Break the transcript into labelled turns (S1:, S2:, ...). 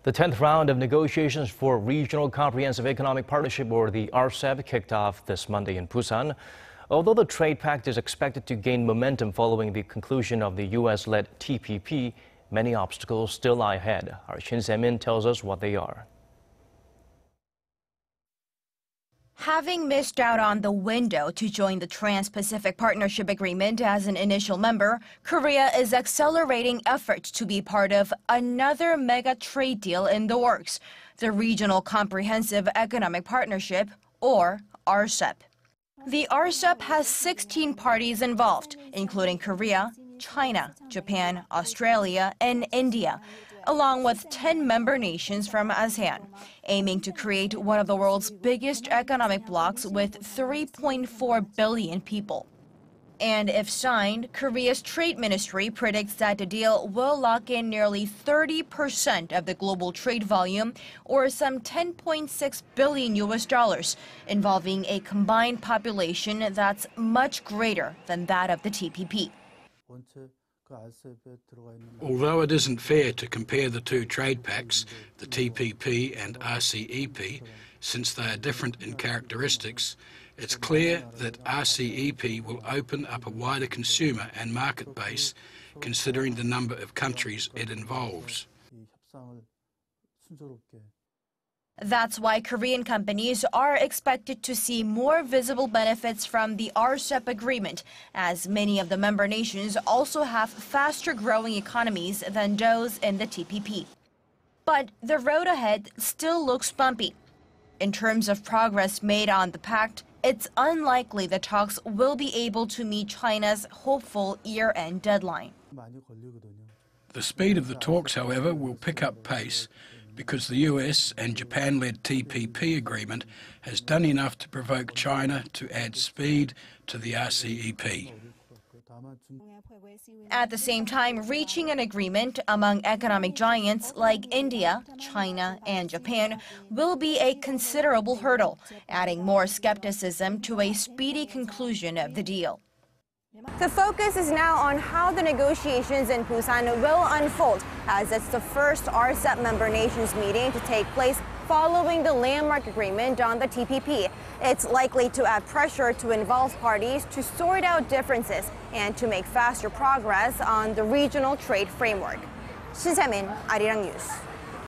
S1: The 10th round of negotiations for Regional Comprehensive Economic Partnership, or the RCEP, kicked off this Monday in Busan. Although the trade pact is expected to gain momentum following the conclusion of the U.S.-led TPP, many obstacles still lie ahead. Our Shin Se tells us what they are.
S2: Having missed out on the window to join the Trans-Pacific Partnership Agreement as an initial member, Korea is accelerating efforts to be part of another mega trade deal in the works, the Regional Comprehensive Economic Partnership, or RCEP. The RCEP has 16 parties involved, including Korea, China, Japan, Australia, and India, along with 10 member nations from ASEAN, aiming to create one of the world's biggest economic blocs with 3.4 billion people. And if signed, Korea's trade ministry predicts that the deal will lock in nearly 30% of the global trade volume, or some $10.6 billion, involving a combined population that's much greater than that of the TPP.
S3: Although it isn't fair to compare the two trade pacts, the TPP and RCEP, since they are different in characteristics, it's clear that RCEP will open up a wider consumer and market base, considering the number of countries it involves.
S2: That's why Korean companies are expected to see more visible benefits from the RCEP agreement, as many of the member nations also have faster-growing economies than those in the TPP. But the road ahead still looks bumpy. In terms of progress made on the pact, it's unlikely the talks will be able to meet China's hopeful year-end deadline.
S3: The speed of the talks, however, will pick up pace, because the US and Japan-led TPP agreement has done enough to provoke China to add speed to the RCEP.
S2: At the same time, reaching an agreement among economic giants like India, China, and Japan will be a considerable hurdle, adding more skepticism to a speedy conclusion of the deal.
S4: The focus is now on how the negotiations in Busan will unfold, as it's the first RCEP member nations meeting to take place following the landmark agreement on the TPP. It's likely to add pressure to involved parties to sort out differences and to make faster progress on the regional trade framework. Shin Se, Arirang News.